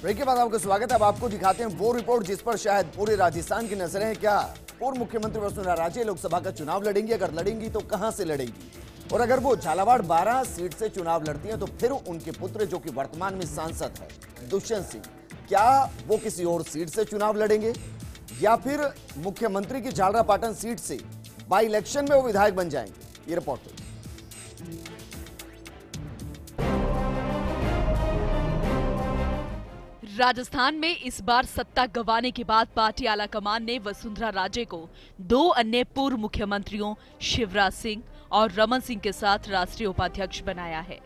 Break के बाद आपका स्वागत है। अब आपको दिखाते हैं वो रिपोर्ट जिस पर शायद पूरे राजस्थान की नजरें हैं। क्या पूर्व मुख्यमंत्री वसुंधरा राजे लोकसभा का चुनाव लड़ेंगी? अगर लड़ेंगी तो कहां से लड़ेंगी? और अगर वो झालावाड़ 12 सीट से चुनाव लड़ती हैं तो फिर उनके पुत्र जो कि वर्तमान में सांसद है दुष्यंत सिंह, क्या वो किसी और सीट से चुनाव लड़ेंगे या फिर मुख्यमंत्री की झालरापाटन सीट से बाई इलेक्शन में वो विधायक बन जाएंगे? ये रिपोर्ट है। राजस्थान में इस बार सत्ता गंवाने के बाद पार्टी आलाकमान ने वसुंधरा राजे को दो अन्य पूर्व मुख्यमंत्रियों शिवराज सिंह और रमन सिंह के साथ राष्ट्रीय उपाध्यक्ष बनाया है।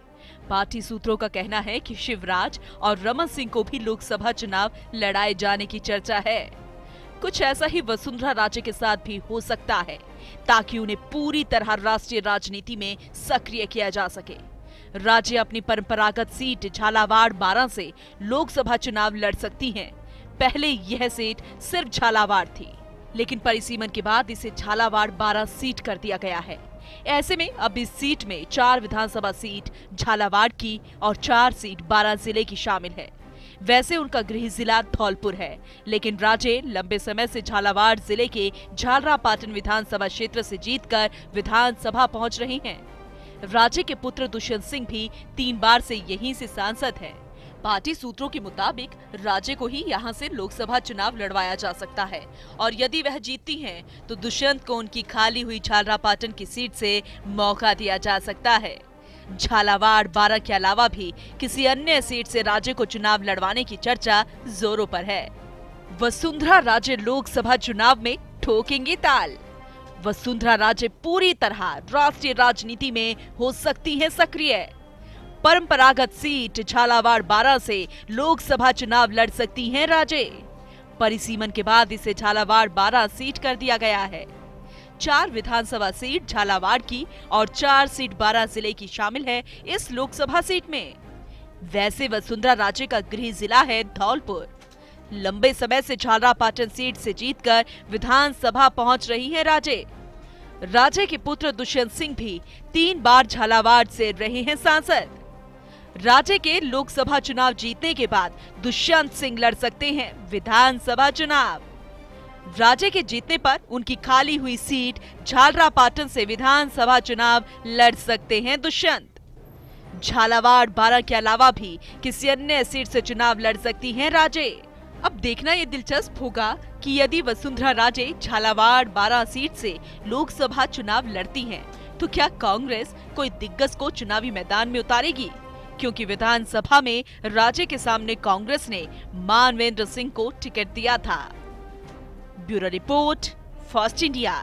पार्टी सूत्रों का कहना है कि शिवराज और रमन सिंह को भी लोकसभा चुनाव लड़ाए जाने की चर्चा है। कुछ ऐसा ही वसुंधरा राजे के साथ भी हो सकता है ताकि उन्हें पूरी तरह राष्ट्रीय राजनीति में सक्रिय किया जा सके। राजे अपनी परंपरागत सीट झालावाड़ 12 से लोकसभा चुनाव लड़ सकती हैं। पहले यह सीट सिर्फ झालावाड़ थी, लेकिन परिसीमन के बाद इसे झालावाड़ 12 सीट कर दिया गया है। ऐसे में अब इस सीट में 4 विधानसभा सीट झालावाड़ की और 4 सीट 12 जिले की शामिल है। वैसे उनका गृह जिला धौलपुर है, लेकिन राजे लंबे समय से झालावाड़ जिले के झालरापाटन विधानसभा क्षेत्र से जीतकर विधानसभा पहुंच रही हैं। राजे के पुत्र दुष्यंत सिंह भी 3 बार से यहीं से सांसद हैं। पार्टी सूत्रों के मुताबिक राजे को ही यहां से लोकसभा चुनाव लड़वाया जा सकता है और यदि वह जीतती हैं तो दुष्यंत को उनकी खाली हुई झालरापाटन की सीट से मौका दिया जा सकता है। झालावाड़ 12 के अलावा भी किसी अन्य सीट से राजे को चुनाव लड़वाने की चर्चा जोरों पर है। वसुंधरा राजे लोकसभा चुनाव में ठोकेंगी ताल। वसुंधरा राजे पूरी तरह राष्ट्रीय राजनीति में हो सकती है सक्रिय। परंपरागत सीट झालावाड़ 12 से लोकसभा चुनाव लड़ सकती हैं राजे। परिसीमन के बाद इसे झालावाड़ 12 सीट कर दिया गया है। 4 विधानसभा सीट झालावाड़ की और 4 सीट 12 जिले की शामिल है इस लोकसभा सीट में। वैसे वसुंधरा राजे का गृह जिला है धौलपुर। लंबे समय से झालरापाटन सीट से जीतकर विधानसभा पहुंच रही है राजे। राजे के पुत्र दुष्यंत सिंह भी 3 बार झालावाड़ से रहे हैं सांसद। राजे के लोकसभा चुनाव जीतने के बाद दुष्यंत सिंह लड़ सकते हैं विधानसभा चुनाव। राजे के जीतने पर उनकी खाली हुई सीट झालरापाटन से विधानसभा चुनाव लड़ सकते हैं दुष्यंत। झालावाड़ 12 के अलावा भी किसी अन्य सीट से चुनाव लड़ सकती हैं राजे। अब देखना ये दिलचस्प होगा कि यदि वसुंधरा राजे झालावाड़ 12 सीट से लोकसभा चुनाव लड़ती हैं, तो क्या कांग्रेस कोई दिग्गज को चुनावी मैदान में उतारेगी? क्योंकि विधानसभा में राजे के सामने कांग्रेस ने मानवेंद्र सिंह को टिकट दिया था। Bureau report, first India.